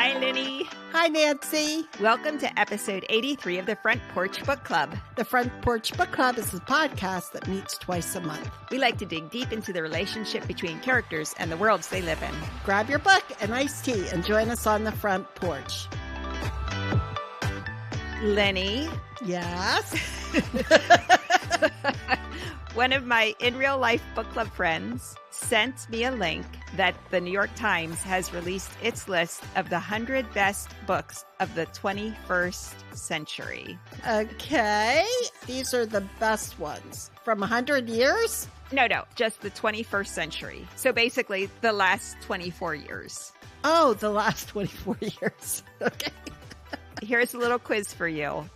Hi, Lenny. Hi, Nancy. Welcome to episode 83 of the Front Porch Book Club. The Front Porch Book Club is a podcast that meets twice a month. We like to dig deep into the relationship between characters and the worlds they live in. Grab your book and iced tea and join us on the front porch. Lenny. Yes? One of my in real life book club friends sent me a link that the New York Times has released its list of the 100 best books of the 21st century. Okay. These are the best ones. From 100 years? No, just the 21st century. So basically the last 24 years. Oh, the last 24 years. Okay. Here's a little quiz for you.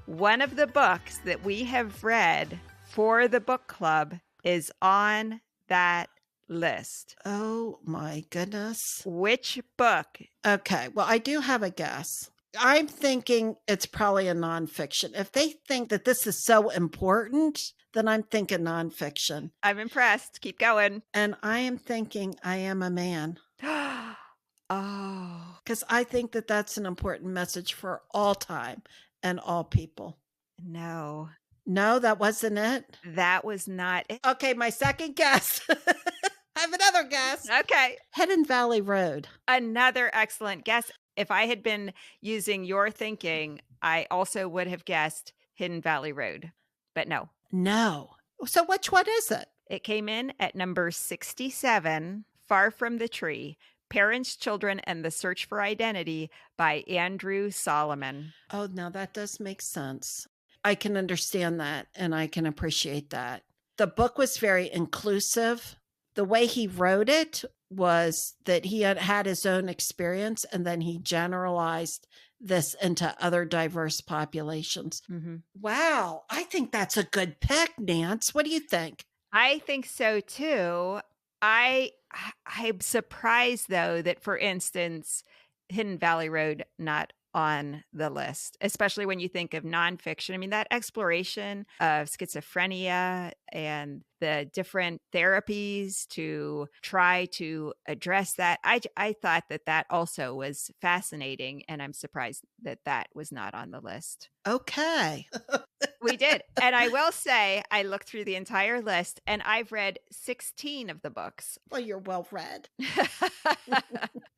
One of the books that we have read for the book club is on that list. Oh my goodness. Which book? Okay. Well, I do have a guess. I'm thinking it's probably a nonfiction. If they think that this is so important, then I'm thinking nonfiction. I'm impressed. Keep going. And I am thinking I Am a Man. Oh. Because I think that that's an important message for all time and all people. No. No, that wasn't it? That was not it. Okay, my second guess. I have another guess. Okay. Hidden Valley Road. Another excellent guess. If I had been using your thinking, I also would have guessed Hidden Valley Road. But no. No. So which one is it? It came in at number 67, Far from the Tree, Parents, Children, and the Search for Identity by Andrew Solomon. Oh, now that does make sense. I can understand that and I can appreciate that. The book was very inclusive. The way he wrote it was that he had his own experience and then he generalized this into other diverse populations. Mm-hmm. Wow. I think that's a good pick, Nance. What do you think? I think so too. I'm surprised though that, for instance, Hidden Valley Road not on the list, especially when you think of nonfiction. I mean, that exploration of schizophrenia and the different therapies to try to address that. I thought that also was fascinating, and I'm surprised that was not on the list. Okay. We did. And I will say, I looked through the entire list and I've read 16 of the books. Well, you're well read.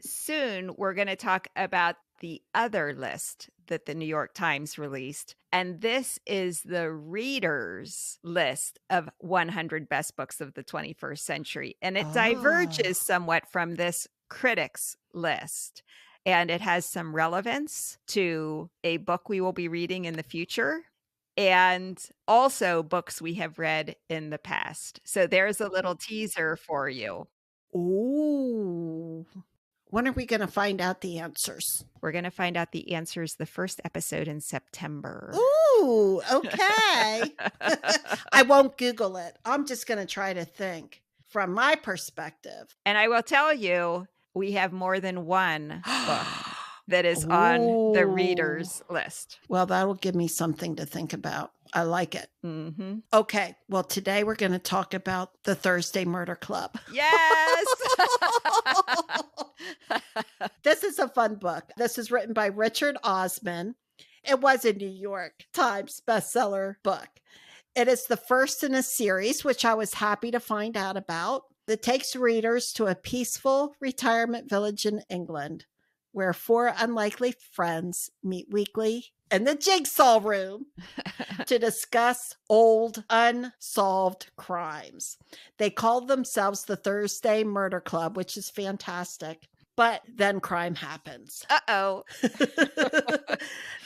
Soon, we're going to talk about the other list that the New York Times released. And this is the readers' list of 100 best books of the 21st century. And it diverges somewhat from this critics' list. And it has some relevance to a book we will be reading in the future, and also books we have read in the past. So there's a little teaser for you. Ooh. When are we going to find out the answers? We're going to find out the answers the first episode in September. Ooh, okay. I won't Google it. I'm just going to try to think from my perspective. And I will tell you, we have more than one book that is on the readers list. Well, that'll give me something to think about. I like it. Mm-hmm. Okay. Well, today we're going to talk about the Thursday Murder Club. Yes. This is a fun book. This is written by Richard Osman. It was a New York Times bestseller book. It is the first in a series, which I was happy to find out about, that takes readers to a peaceful retirement village in England, where four unlikely friends meet weekly in the jigsaw room to discuss old, unsolved crimes. They call themselves the Thursday Murder Club, which is fantastic. But then crime happens. Uh-oh.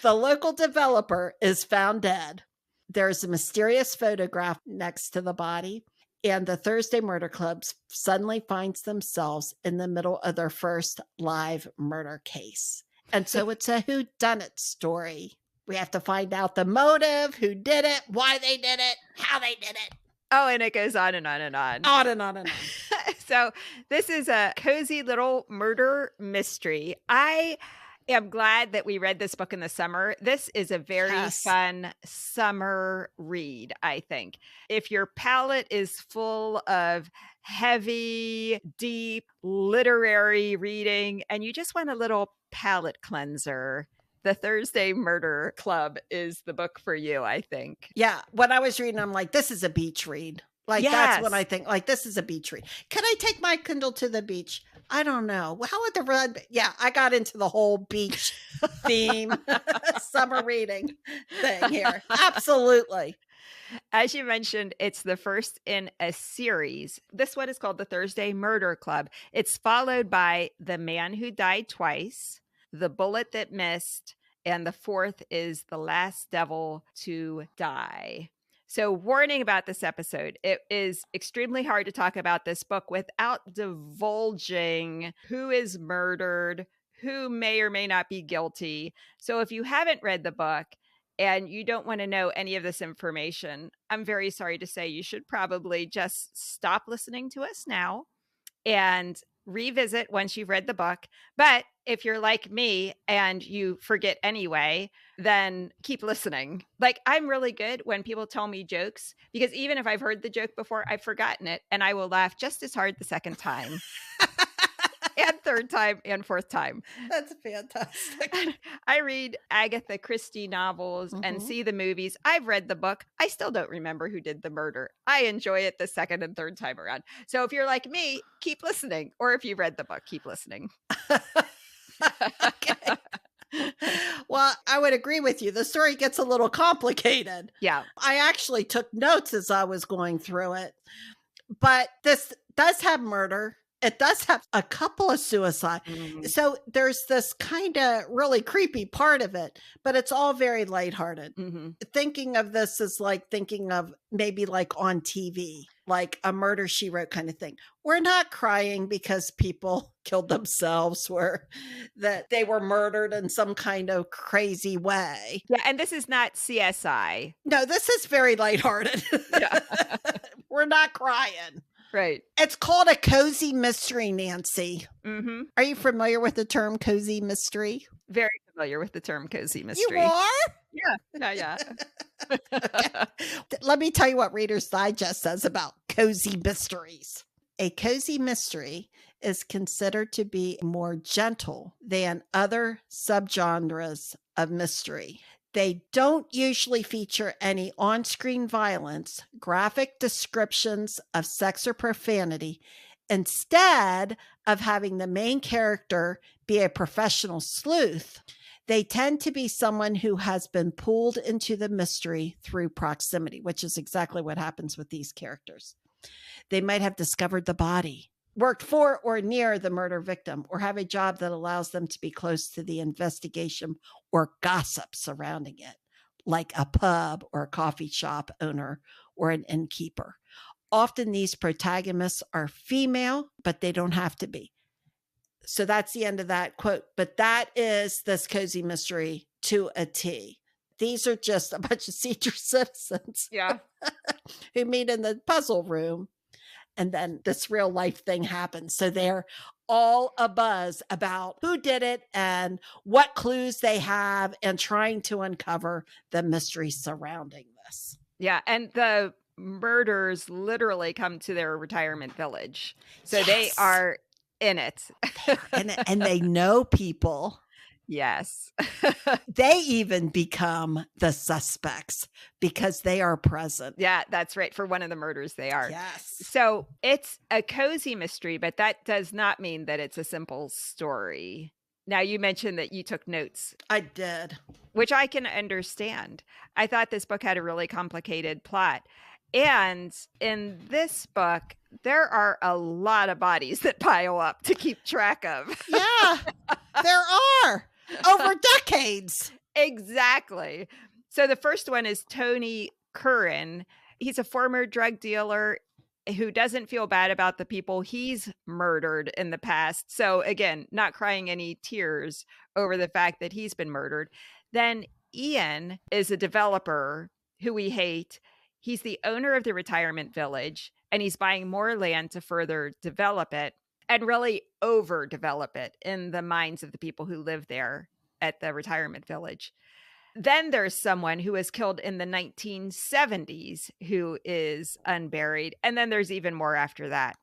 The local developer is found dead. There's a mysterious photograph next to the body. And the Thursday Murder Club suddenly finds themselves in the middle of their first live murder case. And so it's a whodunit story. We have to find out the motive, who did it, why they did it, how they did it. Oh, and it goes on and on and on. On and on and on. So this is a cozy little murder mystery. I am glad that we read this book in the summer. This is a very fun summer read, I think. If your palate is full of heavy, deep literary reading and you just want a little palate cleanser, The Thursday Murder Club is the book for you, I think. Yeah. When I was reading, I'm like, this is a beach read. Like, that's when I Yes. think, like, this is a beach read. Can I take my Kindle to the beach? I don't know. Well, how would the red? Yeah, I got into the whole beach theme summer reading thing here. Absolutely. As you mentioned, it's the first in a series. This one is called The Thursday Murder Club. It's followed by The Man Who Died Twice, The Bullet That Missed, and the fourth is The Last Devil to Die. So, warning about this episode, it is extremely hard to talk about this book without divulging who is murdered, who may or may not be guilty. So, if you haven't read the book, and you don't want to know any of this information, I'm very sorry to say you should probably just stop listening to us now and revisit once you've read the book. But if you're like me and you forget anyway, then keep listening. Like, I'm really good when people tell me jokes, because even if I've heard the joke before, I've forgotten it and I will laugh just as hard the second time. And third time and fourth time. That's fantastic. I read Agatha Christie novels and see the movies. I've read the book. I still don't remember who did the murder. I enjoy it the second and third time around. So if you're like me, keep listening. Or if you read the book, keep listening. Okay. Well, I would agree with you. The story gets a little complicated. Yeah. I actually took notes as I was going through it. But this does have murder. It does have a couple of suicides. So there's this kind of really creepy part of it, but it's all very lighthearted. Thinking of this as like thinking of maybe like on TV, like a Murder, She Wrote kind of thing. We're not crying because people killed themselves or that they were murdered in some kind of crazy way. Yeah. And this is not CSI. No, this is very lighthearted. Yeah. We're not crying. Right. It's called a cozy mystery, Nancy. Are you familiar with the term cozy mystery? Very familiar with the term cozy mystery. You are? Yeah. Okay. Let me tell you what Reader's Digest says about cozy mysteries. A cozy mystery is considered to be more gentle than other subgenres of mystery. They don't usually feature any on-screen violence, graphic descriptions of sex or profanity. Instead of having the main character be a professional sleuth, they tend to be someone who has been pulled into the mystery through proximity, which is exactly what happens with these characters. They might have discovered the body, worked for or near the murder victim, or have a job that allows them to be close to the investigation or gossip surrounding it, like a pub or a coffee shop owner or an innkeeper. Often these protagonists are female, but they don't have to be. So that's the end of that quote. But that is this cozy mystery to a T. These are just a bunch of senior citizens who meet in the puzzle room. And then this real life thing happens. So they're all abuzz about who did it and what clues they have and trying to uncover the mystery surrounding this. Yeah. And the murders literally come to their retirement village. So they are in it. And they know people. Yes. They even become the suspects because they are present. Yeah, that's right. For one of the murders, they are. Yes. So it's a cozy mystery, but that does not mean that it's a simple story. Now, you mentioned that you took notes. I did. Which I can understand. I thought this book had a really complicated plot. And in this book, there are a lot of bodies that pile up to keep track of. Yeah, there are. Over decades. Exactly. So the first one is Tony Curran. He's a former drug dealer who doesn't feel bad about the people he's murdered in the past. So again, not crying any tears over the fact that he's been murdered. Then Ian is a developer who we hate. He's the owner of the retirement village, and he's buying more land to further develop it and really overdevelop it in the minds of the people who live there at the retirement village. Then there's someone who was killed in the 1970s who is unburied. And then there's even more after that.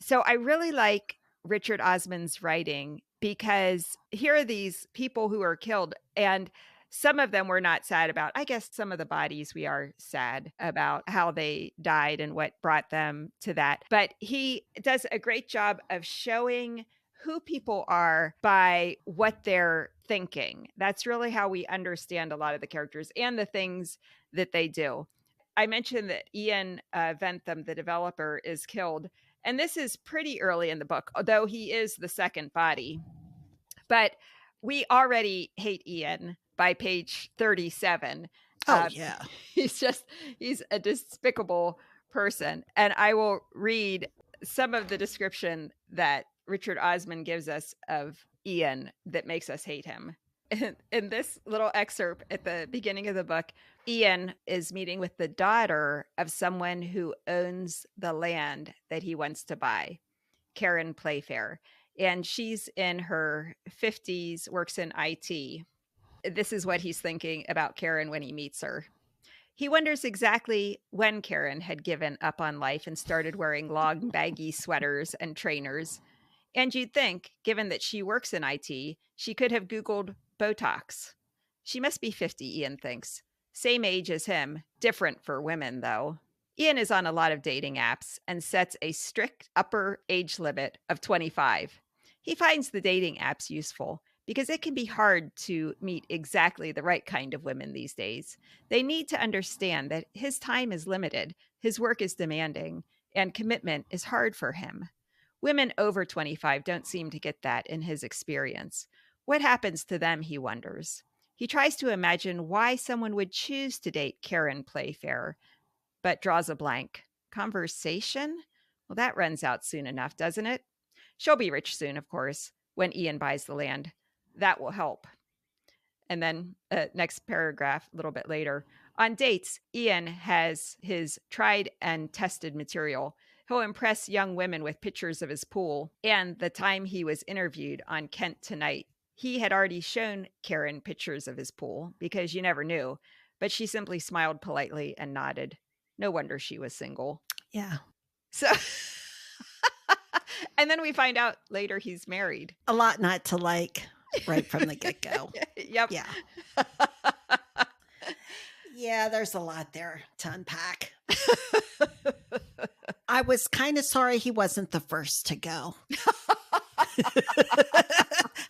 So I really like Richard Osman's writing because here are these people who are killed, and some of them we're not sad about. I guess some of the bodies we are sad about how they died and what brought them to that. But he does a great job of showing who people are by what they're thinking. That's really how we understand a lot of the characters and the things that they do. I mentioned that Ian Ventham, the developer, is killed. And this is pretty early in the book, although he is the second body. But we already hate Ian by page 37. Oh, yeah. He's a despicable person. And I will read some of the description that Richard Osman gives us of Ian that makes us hate him. In this little excerpt at the beginning of the book, Ian is meeting with the daughter of someone who owns the land that he wants to buy, Karen Playfair. And she's in her 50s, works in IT. This is what he's thinking about Karen when he meets her. He wonders exactly when Karen had given up on life and started wearing long, baggy sweaters and trainers. And you'd think, given that she works in IT, she could have Googled Botox. She must be 50, Ian thinks. Same age as him. Different for women, though. Ian is on a lot of dating apps and sets a strict upper age limit of 25. He finds the dating apps useful because it can be hard to meet exactly the right kind of women these days. They need to understand that his time is limited, his work is demanding, and commitment is hard for him. Women over 25 don't seem to get that in his experience. What happens to them, he wonders. He tries to imagine why someone would choose to date Karen Playfair, but draws a blank. Conversation? Well, that runs out soon enough, doesn't it? She'll be rich soon, of course, when Ian buys the land. That will help. And then next paragraph, a little bit later. On dates, Ian has his tried and tested material. He'll impress young women with pictures of his pool and the time he was interviewed on Kent Tonight. He had already shown Karen pictures of his pool because you never knew, but she simply smiled politely and nodded. No wonder she was single. Yeah. So, and then we find out later he's married. A lot not to like right from the get-go. Yep. Yeah. Yeah, there's a lot there to unpack. I was kind of sorry he wasn't the first to go.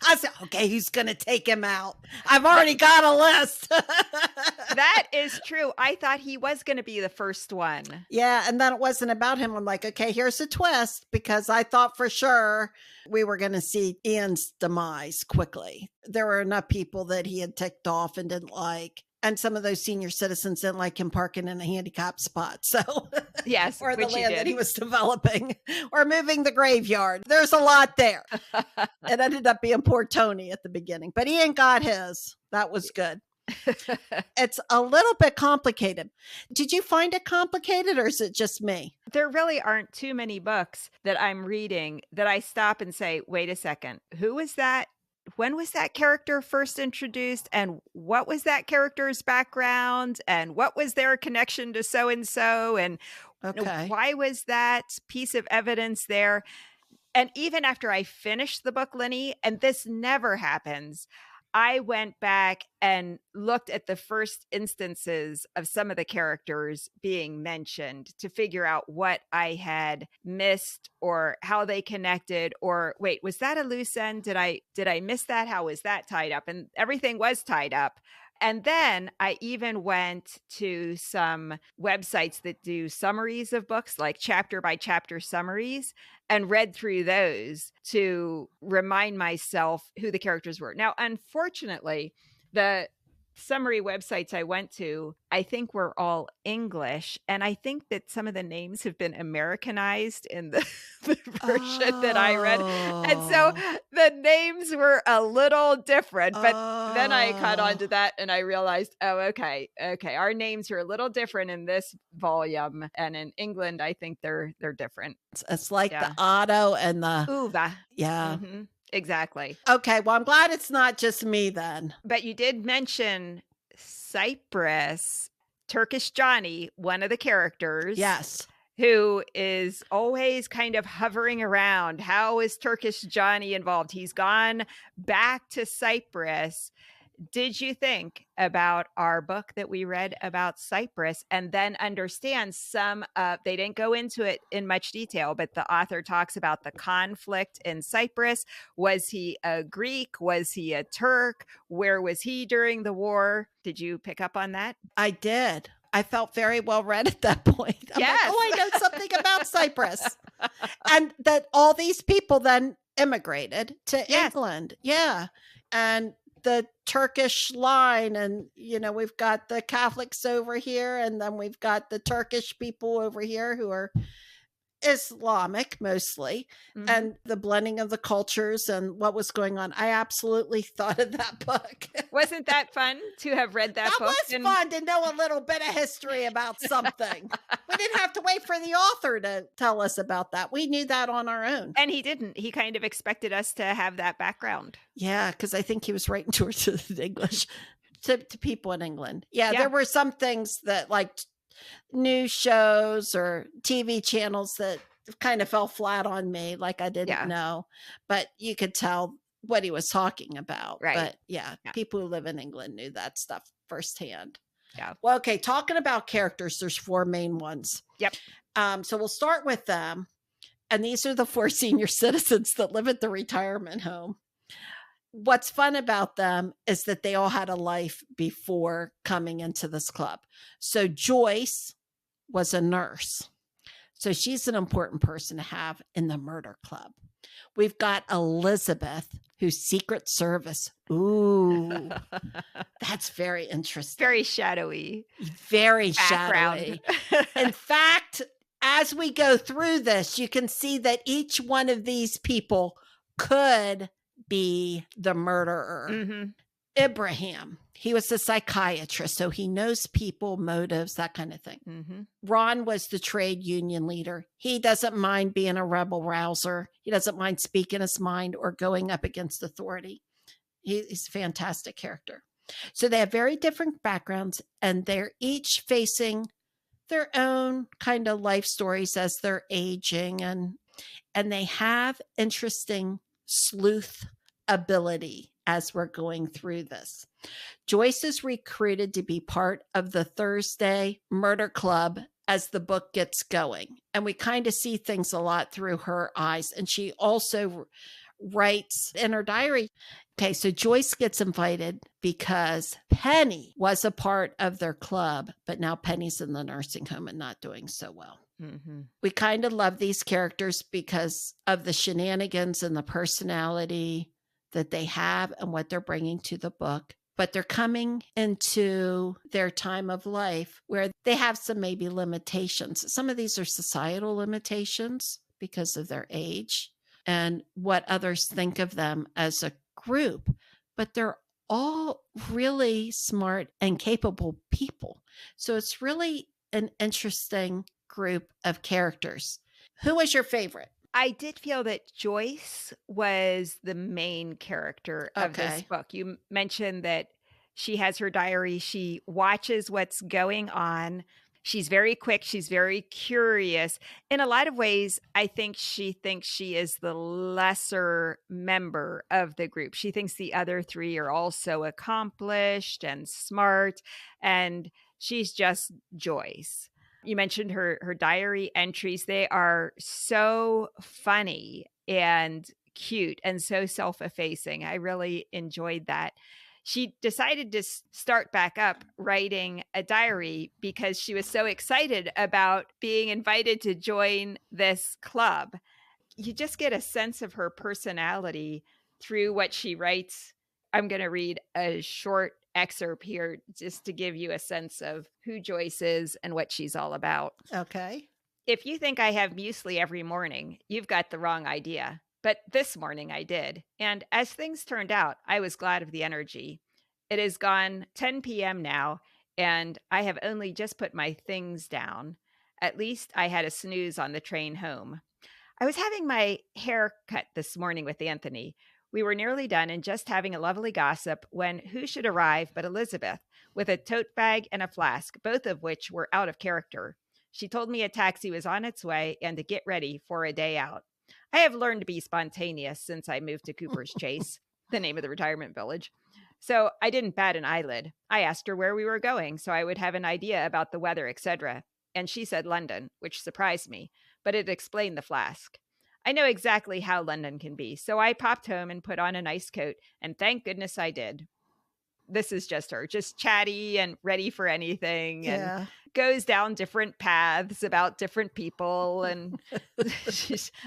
I said, okay, who's going to take him out? I've already got a list. That is true. I thought he was going to be the first one. Yeah, and then it wasn't about him. I'm like, okay, here's a twist, because I thought for sure we were going to see Ian's demise quickly. There were enough people that he had ticked off and didn't like. And some of those senior citizens didn't like him parking in a handicapped spot. So, yes, or the land that he was developing, or moving the graveyard. There's a lot there. It ended up being poor Tony at the beginning, but Ian got his. That was good. It's a little bit complicated. Did you find it complicated, or is it just me? There really aren't too many books that I'm reading that I stop and say, wait a second, who was that? When was that character first introduced, and what was that character's background, and what was their connection to so-and-so, and Okay. why was that piece of evidence there? And even after I finished the book, Lenny, and this never happens, I went back and looked at the first instances of some of the characters being mentioned to figure out what I had missed or how they connected, or wait, was that a loose end? Did I miss that? How was that tied up? And everything was tied up. And then I even went to some websites that do summaries of books, like chapter by chapter summaries, and read through those to remind myself who the characters were. Now, unfortunately, the summary websites I went to, I think were all English. And I think that some of the names have been Americanized in the version that I read. And so the names were a little different, but then I caught on to that and I realized, oh, okay. Our names are a little different in this volume. And in England, I think they're different. It's like the auto and the Uva. Yeah. Mm-hmm. Exactly. Okay, well, I'm glad it's not just me then. But you did mention Cyprus, Turkish Johnny, one of the characters. Yes. who is always kind of hovering around. How is Turkish Johnny involved? He's gone back to Cyprus. Did you think about our book that we read about Cyprus and then understand some of, they didn't go into it in much detail, but the author talks about the conflict in Cyprus. Was he a Greek? Was he a Turk? Where was he during the war? Did you pick up on that? I did. I felt very well read at that point. I'm Yes. like, oh, I know something about Cyprus. And that all these people then immigrated to Yes. England. Yeah. And the Turkish line, and we've got the Catholics over here, and then we've got the Turkish people over here who are Islamic mostly, and the blending of the cultures and what was going on. I absolutely thought of that book. Wasn't that fun to have read that book? That was fun to know a little bit of history about something. We didn't have to wait for the author to tell us about that. We knew that on our own. And he didn't. He kind of expected us to have that background. Yeah, because I think he was writing to English, to people in England. Yeah, there were some things that, like news shows or TV channels, that kind of fell flat on me. Like I didn't know, but you could tell what he was talking about. Right. But yeah, people who live in England knew that stuff firsthand. Yeah. Well, okay. Talking about characters, there's 4 main ones. Yep. So we'll start with them. And these are the 4 senior citizens that live at the retirement home. What's fun about them is that they all had a life before coming into this club. So Joyce was a nurse. So she's an important person to have in the murder club. We've got Elizabeth, who's Secret Service. Ooh, that's very interesting. Very shadowy. Very background. shadowy. In fact, as we go through this, you can see that each one of these people could be the murderer. Ibrahim, he was a psychiatrist, so he knows people, motives, that kind of thing. Ron was the trade union leader. He doesn't mind being a rebel rouser. He doesn't mind speaking his mind or going up against authority. He's a fantastic character. So they have very different backgrounds, and they're each facing their own kind of life stories as they're aging, and they have interesting sleuth ability as we're going through this. Joyce is recruited to be part of the Thursday murder club as the book gets going. And we kind of see things a lot through her eyes. And she also writes in her diary. Okay, so Joyce gets invited because Penny was a part of their club, but now Penny's in the nursing home and not doing so well. We kind of love these characters because of the shenanigans and the personality that they have and what they're bringing to the book. But they're coming into their time of life where they have some maybe limitations. Some of these are societal limitations because of their age and what others think of them as a group. But they're all really smart and capable people. So it's really an interesting group of characters. Who was your favorite? I did feel that Joyce was the main character of this book. You mentioned that she has her diary. She watches what's going on. She's very quick. She's very curious. In a lot of ways, I think she thinks she is the lesser member of the group. She thinks the other 3 are also accomplished and smart, and she's just Joyce. You mentioned her diary entries. They are so funny and cute and so self-effacing. I really enjoyed that. She decided to start back up writing a diary because she was so excited about being invited to join this club. You just get a sense of her personality through what she writes. I'm going to read a short excerpt here just to give you a sense of who Joyce is and what she's all about. Okay. If you think I have muesli every morning, you've got the wrong idea. But this morning I did. And as things turned out, I was glad of the energy. It is gone 10 p.m. now, and I have only just put my things down. At least I had a snooze on the train home. I was having my hair cut this morning with Anthony. We were nearly done and just having a lovely gossip when who should arrive but Elizabeth with a tote bag and a flask, both of which were out of character. She told me a taxi was on its way and to get ready for a day out. I have learned to be spontaneous since I moved to Cooper's Chase, the name of the retirement village. So I didn't bat an eyelid. I asked her where we were going so I would have an idea about the weather, etc. And she said London, which surprised me, but it explained the flask. I know exactly how London can be, so I popped home and put on a nice coat, and thank goodness I did. This is just her, just chatty and ready for anything, and Yeah. goes down different paths about different people. And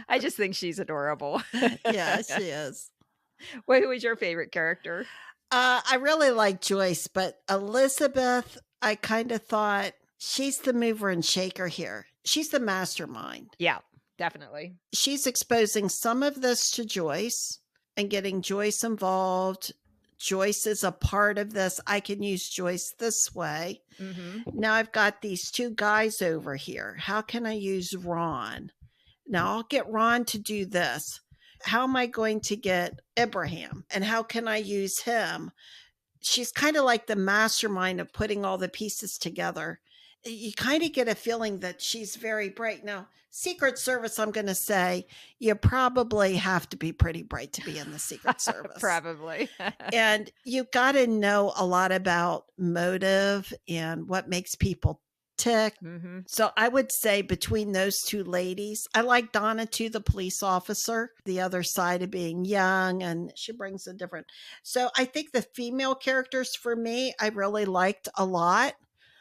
I just think she's adorable. Yeah, she is. Well, who was your favorite character? I really like Joyce, but Elizabeth, I kind of thought she's the mover and shaker here. She's the mastermind. Yeah, definitely. She's exposing some of this to Joyce and getting Joyce involved. Joyce is a part of this. I can use Joyce this way. Mm-hmm. Now I've got these two guys over here. How can I use Ron? Now I'll get Ron to do this. How am I going to get Abraham? And how can I use him? She's kind of like the mastermind of putting all the pieces together. You kind of get a feeling that she's very bright. Now, Secret Service, I'm going to say, you probably have to be pretty bright to be in the Secret Service. Probably. And you got to know a lot about motive and what makes people tick. Mm-hmm. So I would say between those two ladies, I like Donna too, the police officer, the other side of being young, and she brings a different. So I think the female characters for me, I really liked a lot.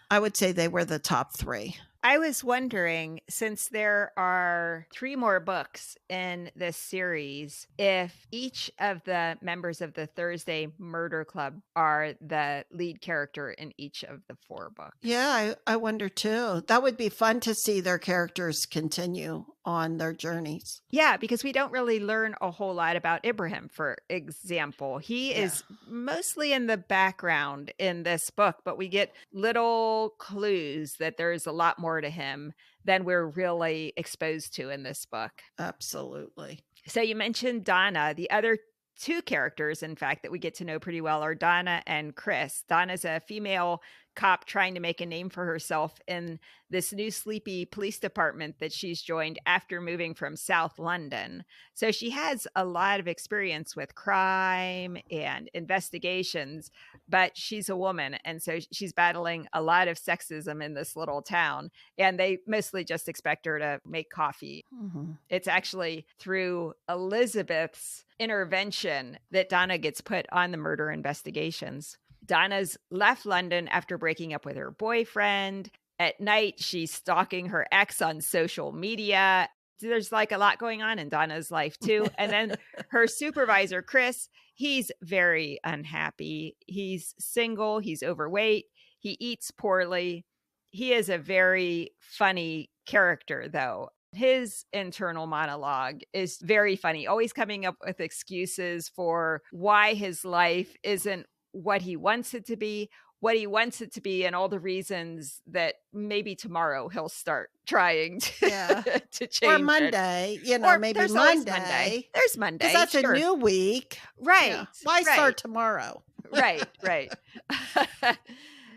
I would say they were the top three. I was wondering, since there are 3 more books in this series, if each of the members of the Thursday Murder Club are the lead character in each of the 4 books. Yeah, I wonder too. That would be fun to see their characters continue on their journeys. Yeah, because we don't really learn a whole lot about Ibrahim, for example. He is mostly in the background in this book, but we get little clues that there's a lot more to him than we're really exposed to in this book. Absolutely. So you mentioned Donna. The other 2 characters, in fact, that we get to know pretty well are Donna and Chris. Donna's a female cop trying to make a name for herself in this new sleepy police department that she's joined after moving from South London. So she has a lot of experience with crime and investigations, but she's a woman. And so she's battling a lot of sexism in this little town. And they mostly just expect her to make coffee. Mm-hmm. It's actually through Elizabeth's intervention that Donna gets put on the murder investigations. Donna's left London after breaking up with her boyfriend. At night, she's stalking her ex on social media. There's like a lot going on in Donna's life too. And then her supervisor, Chris, he's very unhappy. He's single. He's overweight. He eats poorly. He is a very funny character, though. His internal monologue is very funny, always coming up with excuses for why his life isn't what he wants it to be, and all the reasons that maybe tomorrow he'll start trying to, to change or Monday, it. Or maybe Monday. There's Monday. Because that's a new week. Right. Yeah. Why start tomorrow? Right.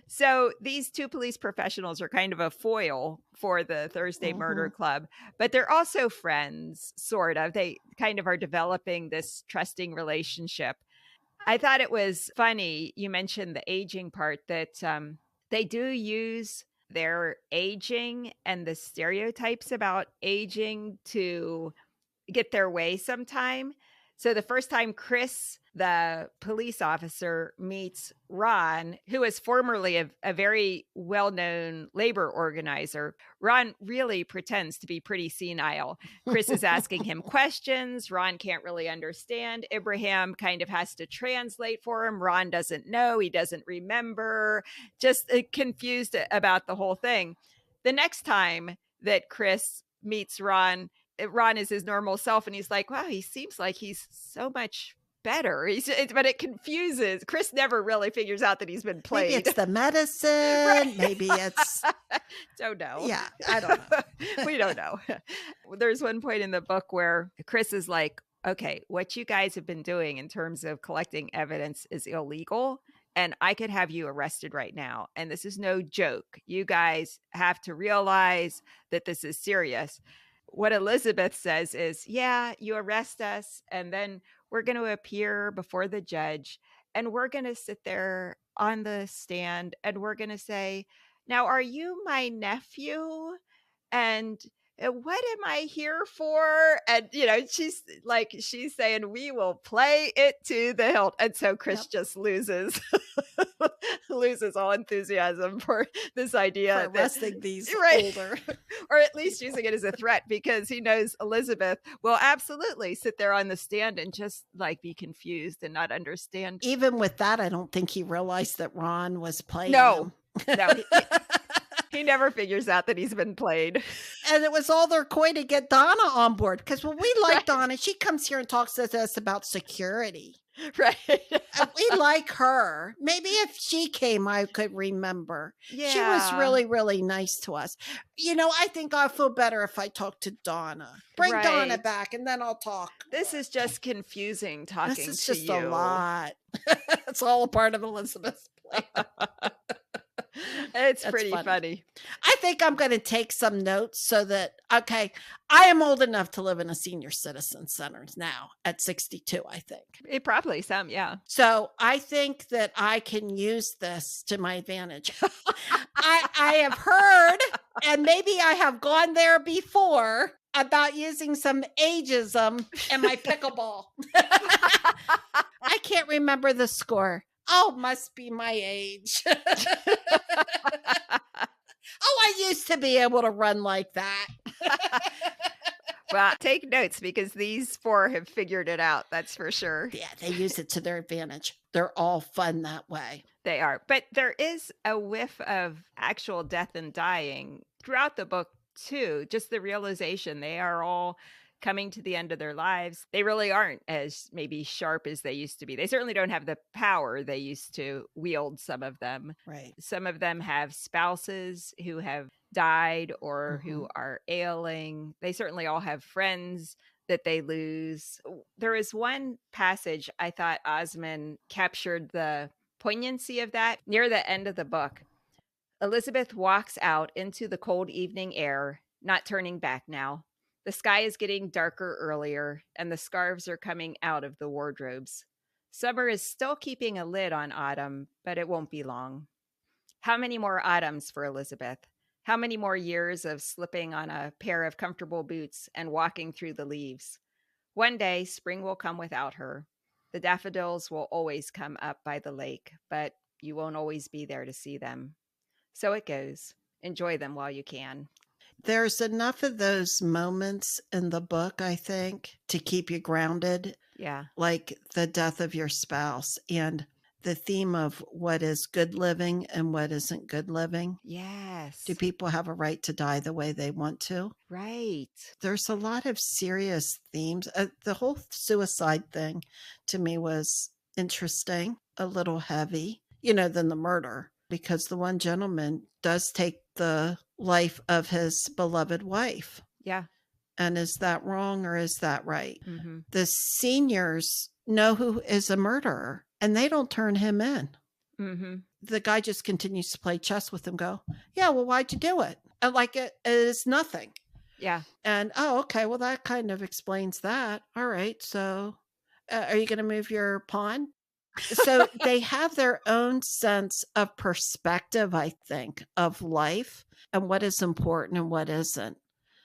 So these 2 police professionals are kind of a foil for the Thursday Murder Club, but they're also friends, sort of. They kind of are developing this trusting relationship. I thought it was funny. You mentioned the aging part, that they do use their aging and the stereotypes about aging to get their way sometime. So the first time Chris, the police officer, meets Ron, who is formerly a very well-known labor organizer, Ron really pretends to be pretty senile. Chris is asking him questions. Ron can't really understand. Abraham kind of has to translate for him. Ron doesn't know. He doesn't remember. Just confused about the whole thing. The next time that Chris meets Ron is his normal self, and he's like, wow, he seems like he's so much better. But it confuses. Chris never really figures out that he's been played. Maybe it's the medicine. Right. Maybe it's... Don't know. Yeah, I don't know. We don't know. There's one point in the book where Chris is like, okay, what you guys have been doing in terms of collecting evidence is illegal. and I could have you arrested right now. And this is no joke. You guys have to realize that this is serious. What Elizabeth says is, yeah, you arrest us, and then we're going to appear before the judge, and we're going to sit there on the stand, and we're going to say, now, are you my nephew? And what am I here for? And, she's saying, we will play it to the hilt. And so Chris Yep. just loses, loses all enthusiasm for this For idea that, arresting these right, older. or at least using it as a threat, because he knows Elizabeth will absolutely sit there on the stand and just like be confused and not understand. Even with that, I don't think he realized that Ron was playing No, him. no, he never figures out that he's been played. And it was all their coy to get Donna on board. Because when we like Right. Donna, she comes here and talks to us about security. Right. And we like her. Maybe if she came, I could remember. Yeah. She was really, really nice to us. I think I'll feel better if I talk to Donna. Bring Donna Right. back, and then I'll talk. This is just confusing talking to you. This is just a lot. It's all a part of Elizabeth's plan. It's That's pretty funny. I think I'm going to take some notes so that, okay, I am old enough to live in a senior citizen center now at 62, I think. Probably some, yeah. So I think that I can use this to my advantage. I have heard, and maybe I have gone there before, about using some ageism in my pickleball. I can't remember the score. Oh, must be my age. I used to be able to run like that. Well, take notes because these four have figured it out. That's for sure. Yeah, they use it to their advantage. They're all fun that way. They are. But there is a whiff of actual death and dying throughout the book, too. Just the realization they are all coming to the end of their lives. They really aren't as maybe sharp as they used to be. They certainly don't have the power they used to wield, some of them. Right. Some of them have spouses who have died or who are ailing. They certainly all have friends that they lose. There is one passage I thought Osmond captured the poignancy of that near the end of the book. Elizabeth walks out into the cold evening air, not turning back now. The sky is getting darker earlier, and the scarves are coming out of the wardrobes. Summer is still keeping a lid on autumn, but it won't be long. How many more autumns for Elizabeth? How many more years of slipping on a pair of comfortable boots and walking through the leaves? One day, spring will come without her. The daffodils will always come up by the lake, but you won't always be there to see them. So it goes. Enjoy them while you can. There's enough of those moments in the book, I think, to keep you grounded. Yeah. Like the death of your spouse and the theme of what is good living and what isn't good living. Yes. Do people have a right to die the way they want to? Right. There's a lot of serious themes. The whole suicide thing to me was interesting, a little heavy, than the murder, because the one gentleman does take the life of his beloved wife. Yeah. And is that wrong or is that right? Mm-hmm. The seniors know who is a murderer and they don't turn him in. Mm-hmm. The guy just continues to play chess with him, go, yeah, well, why'd you do it? And like it is nothing. Yeah. And, oh, okay, well, that kind of explains that. All right. So are you going to move your pawn? So they have their own sense of perspective, I think, of life and what is important and what isn't.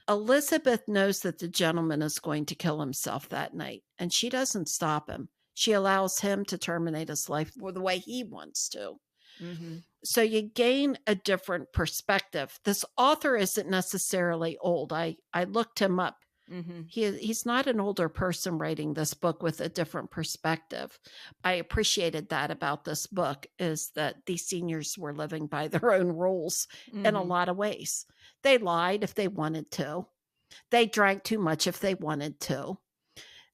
Elizabeth knows that the gentleman is going to kill himself that night, and she doesn't stop him. She allows him to terminate his life the way he wants to. Mm-hmm. So you gain a different perspective. This author isn't necessarily old. I looked him up. Mm-hmm. He's not an older person writing this book with a different perspective. I appreciated that about this book, is that these seniors were living by their own rules in a lot of ways. They lied if they wanted to. They drank too much if they wanted to.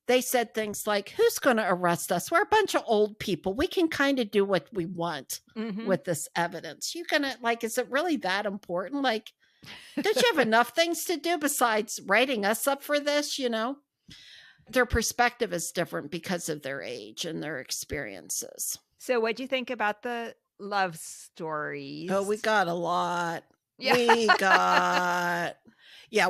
They said things like, who's going to arrest us? We're a bunch of old people. We can kind of do what we want with this evidence. You gonna, is it really that important? Don't you have enough things to do besides writing us up for this, their perspective is different because of their age and their experiences. So what'd you think about the love Oh, stories? we got a lot. Yeah. We got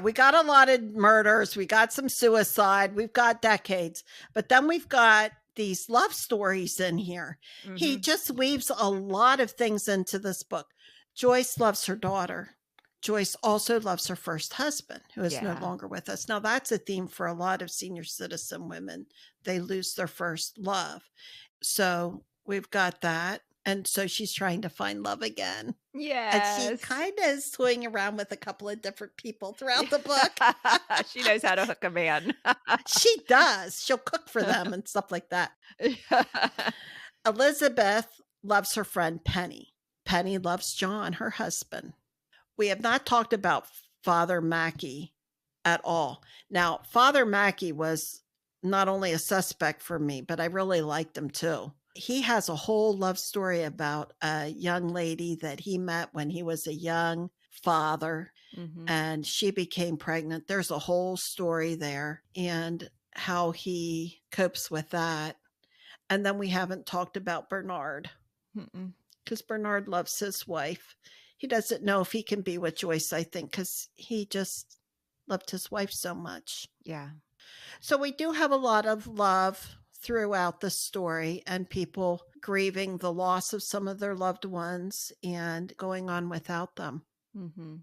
we got a lot of murders. We got some suicide. We've got decades. But then we've got these love stories in here. He Mhm. just weaves a lot of things into this book. Joyce loves her daughter. Joyce also loves her first husband, who is no Yeah. longer with us. Now, that's a theme for a lot of senior citizen women. They lose their first love. So we've got that. And so she's trying to find love again. And she Yes. kind of is toying around with a couple of different people throughout the book. She knows how to hook a man. She does. She'll cook for them and stuff like that. Elizabeth loves her friend Penny. Penny loves John, her husband. We have not talked about Father Mackey at all. Now, Father Mackey was not only a suspect for me, but I really liked him too. He has a whole love story about a young lady that he met when he was a young father Mhm. and she became pregnant. There's a whole story there and how he copes with that. And then we haven't talked about Bernard Mm-mm. because Bernard loves his wife. He doesn't know if he can be with Joyce, I think, because he just loved his wife so much. Yeah. So we do have a lot of love throughout the story and people grieving the loss of some of their loved ones and going on without them. Mhm.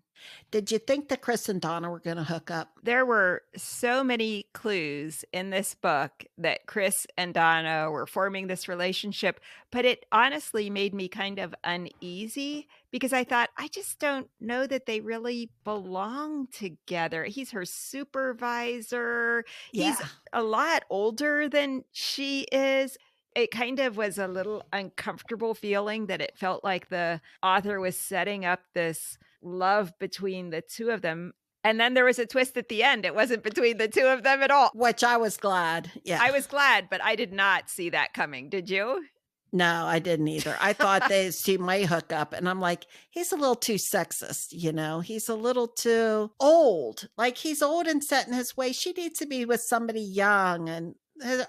Did you think that Chris and Donna were going to hook up? There were so many clues in this book that Chris and Donna were forming this relationship, but it honestly made me kind of uneasy because I thought, I just don't know that they really belong together. He's her supervisor. He's Yeah. a lot older than she is. It kind of was a little uncomfortable feeling that it felt like the author was setting up this love between the two of them. And then there was a twist at the end. It wasn't between the two of them at all. Which I was glad. Yeah. I was glad, but I did not see that coming. Did you? No, I didn't either. I thought these two might hook up, and I'm like, he's a little too sexist, you know? He's a little too old. Like, he's old and set in his way. She needs to be with somebody young, and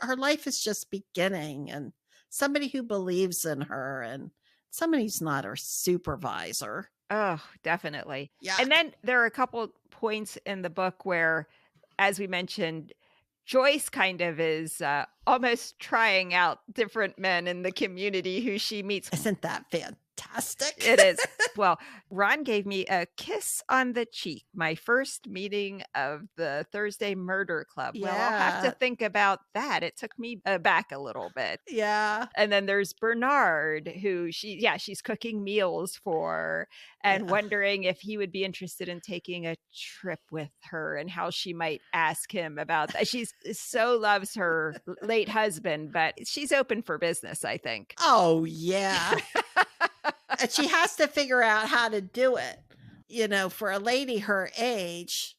her life is just beginning, and somebody who believes in her, and somebody who's not her supervisor. Oh, definitely. Yeah. And then there are a couple points in the book where, as we mentioned, Joyce kind of is almost trying out different men in the community who she meets. Isn't that fantastic? It is. Well, Ron gave me a kiss on the cheek, my first meeting of the Thursday Murder Club. Well, I'll have to Yeah. think about that. It took me back a little bit. Yeah. And then there's Bernard, who she's cooking meals for and Yeah. wondering if he would be interested in taking a trip with her and how she might ask him about that. She's so loves her late husband, but she's open for business, I think. Oh, yeah. And she has to figure out how to do it. You know, for a lady her age,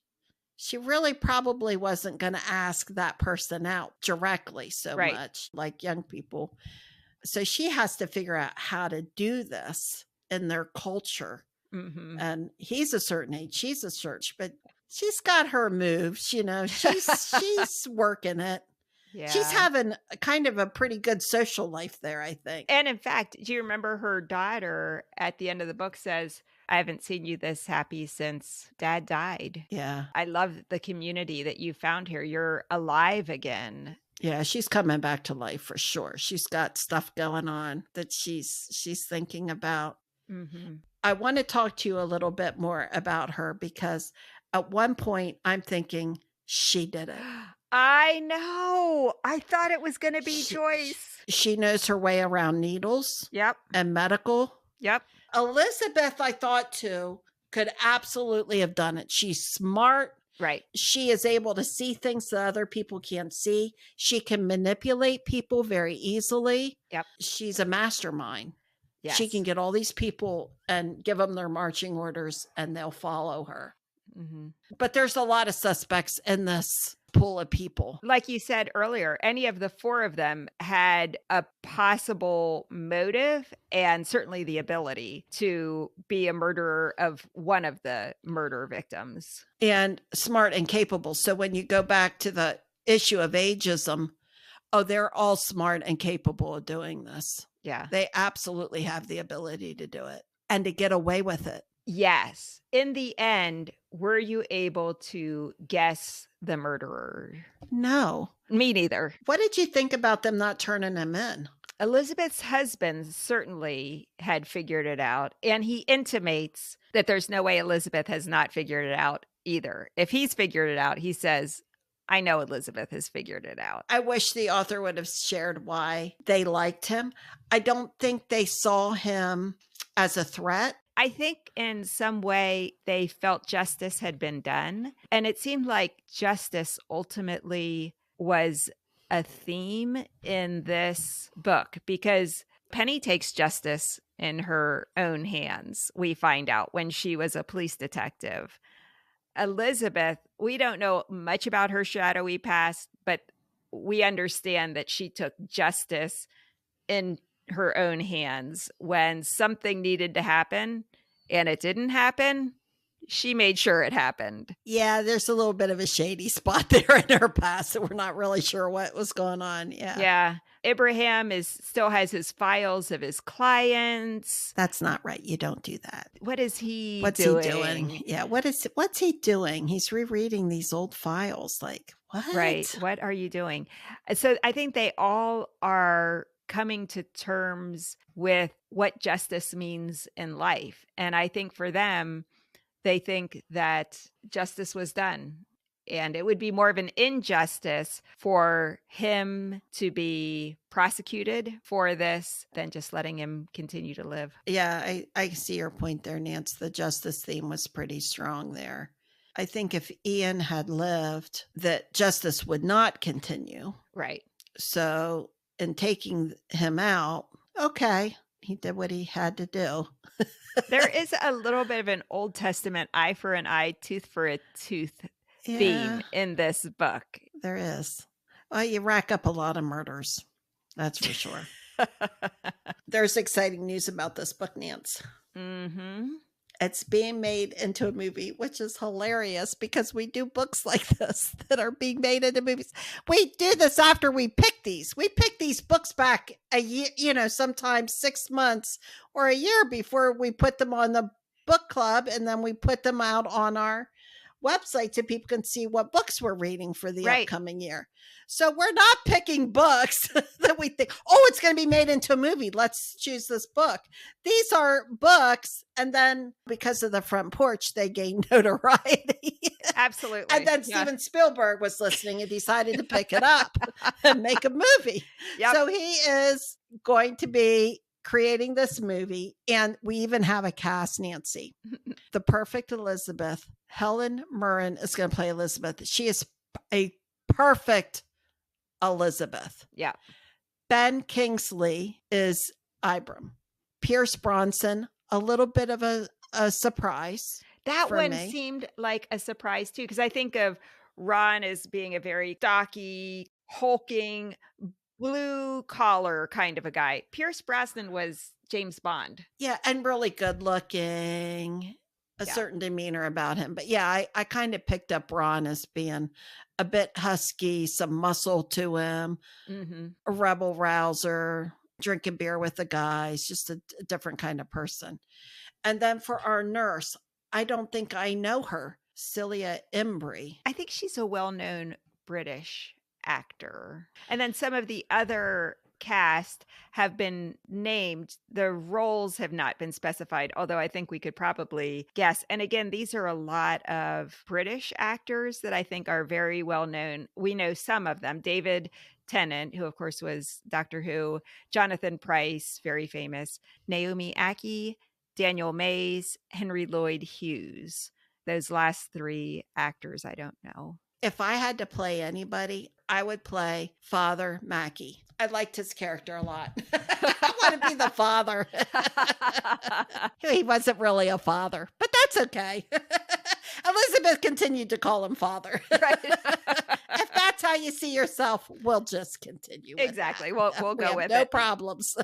she really probably wasn't going to ask that person out directly so Right. much like young people. So she has to figure out how to do this in their culture. Mhm. And he's a certain age, she's a certain, but she's got her moves, you know, she's working it. Yeah. She's having a kind of a pretty good social life there, I think. And in fact, do you remember her daughter at the end of the book says, I haven't seen you this happy since Dad died. Yeah. I love the community that you found here. You're alive again. Yeah, she's coming back to life for sure. She's got stuff going on that she's thinking about. Mhm. I want to talk to you a little bit more about her because at one point I'm thinking she did it. I know. I thought it was going to be She- Joyce. She knows her way around needles Yep. and medical. Yep. Elizabeth, I thought too, could absolutely have done it. She's smart. Right. She is able to see things that other people can't see. She can manipulate people very easily. Yep. She's a mastermind. Yes. She can get all these people and give them their marching orders and they'll follow her. Mhm. But there's a lot of suspects in this pool of people. Like you said earlier, any of the four of them had a possible motive and certainly the ability to be a murderer of one of the murder victims. And smart and capable. So when you go back to the issue of ageism, oh, they're all smart and capable of doing this. Yeah. They absolutely have the ability to do it and to get away with it. Yes. In the end, were you able to guess the murderer? No. Me neither. What did you think about them not turning him in? Elizabeth's husband certainly had figured it out, and he intimates that there's no way Elizabeth has not figured it out either. If he's figured it out, he says, I know Elizabeth has figured it out. I wish the author would have shared why they liked him. I don't think they saw him as a threat. I think in some way they felt justice had been done. And it seemed like justice ultimately was a theme in this book because Penny takes justice in her own hands, we find out, when she was a police detective. Elizabeth, we don't know much about her shadowy past, but we understand that she took justice in her own hands when something needed to happen and it didn't happen. She made sure it happened. Yeah, there's a little bit of a shady spot there in her past that we're not really sure what was going on. Yeah. Yeah. Abraham still has his files of his clients. That's not right. You don't do that. What is he What's doing? he doing? Yeah. What's he doing? He's rereading these old files. Like, what? Right. What are you doing? So I think they all are coming to terms with what justice means in life. And I think for them, they think that justice was done. And it would be more of an injustice for him to be prosecuted for this than just letting him continue to live. Yeah, I see your point there, Nance. The justice theme was pretty strong there. I think if Ian had lived, that justice would not continue. Right. So in taking him out, okay, he did what he had to do. There is a little bit of an Old Testament eye for an eye, tooth for a tooth theme in this book. There is. Well, you rack up a lot of murders. That's for sure. There's exciting news about this book, Nance. Mm-hmm. It's being made into a movie, which is hilarious because we do books like this that are being made into movies. We do this after we pick these. We pick these books back a year, sometimes 6 months or a year before we put them on the book club, and then we put them out on our website so people can see what books we're reading for the upcoming year. So we're not picking books that we think, it's going to be made into a movie. Let's choose this book. These are books. And then because of the Front Porch, they gained notoriety. Absolutely. And then Steven Spielberg was listening and decided to pick it up and make a movie. Yep. So he is going to be creating this movie. And we even have a cast, Nancy. The perfect Elizabeth. Helen Mirren is going to play Elizabeth. She is a perfect Elizabeth. Yeah. Ben Kingsley is Ibram. Pierce Bronson, a little bit of a surprise. That one seemed like a surprise too, because I think of Ron as being a very stocky, hulking, blue collar kind of a guy. Pierce Brosnan was James Bond. Yeah, and really good looking. A certain demeanor about him. But yeah, I kind of picked up Ron as being a bit husky, some muscle to him, a rebel rouser, drinking beer with the guys, just a different kind of person. And then for our nurse, I don't think I know her, Celia Embry. I think she's a well-known British actor. And then some of the other cast have been named. The roles have not been specified, although I think we could probably guess. And again, these are a lot of British actors that I think are very well known. We know some of them. David Tennant, who of course was Doctor Who, Jonathan Pryce, very famous, Naomi Ackie, Daniel Mays, Henry Lloyd Hughes. Those last three actors, I don't know. If I had to play anybody, I would play Father Mackey. I liked his character a lot. I want to be the father. He wasn't really a father, but that's okay. Elizabeth continued to call him father. Right. If that's how you see yourself, we'll just continue. Exactly. We'll go with it. No problems.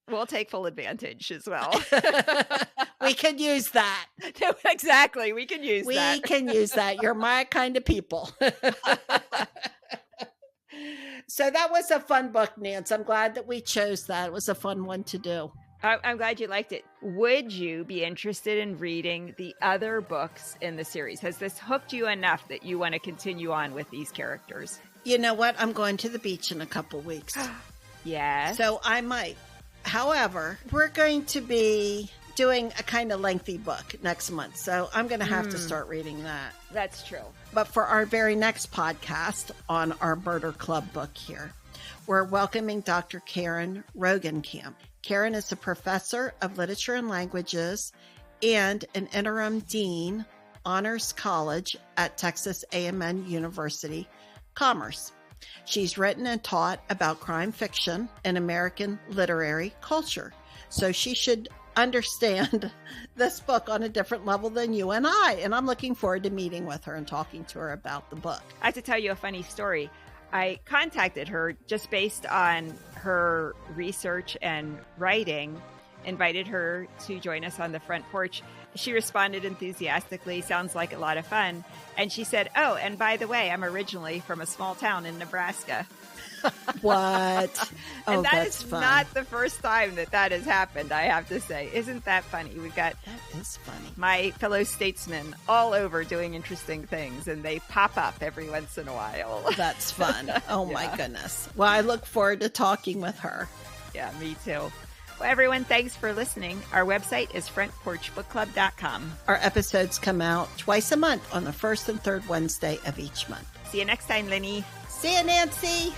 We'll take full advantage as well. We can use that. No, exactly. We can use that. We can use that. You're my kind of people. So that was a fun book, Nance. I'm glad that we chose that. It was a fun one to do. I'm glad you liked it. Would you be interested in reading the other books in the series? Has this hooked you enough that you want to continue on with these characters? You know what? I'm going to the beach in a couple weeks. Yes. So I might. However, we're going to be doing a kind of lengthy book next month. So I'm going to have to start reading that. That's true. But for our very next podcast on our Murder Club book here, we're welcoming Dr. Karen Rogenkamp. Karen is a professor of literature and languages and an interim dean, Honors College at Texas A&M University, Commerce. She's written and taught about crime fiction and American literary culture. So she should understand this book on a different level than you and I. And I'm looking forward to meeting with her and talking to her about the book. I have to tell you a funny story. I contacted her just based on her research and writing, invited her to join us on the Front Porch. She responded enthusiastically, sounds like a lot of fun. And she said, oh, and by the way, I'm originally from a small town in Nebraska. What? And Oh, that that's is fun. not the first time that has happened, I have to say. Isn't that funny? We've got That is funny. my fellow statesmen all over doing interesting things, and they pop up every once in a while. That's fun. Oh, my Yeah. goodness. Well, I look forward to talking with her. Yeah, me too. Well, everyone, thanks for listening. Our website is frontporchbookclub.com. Our episodes come out twice a month on the first and third Wednesday of each month. See you next time, Lenny. See you, Nancy.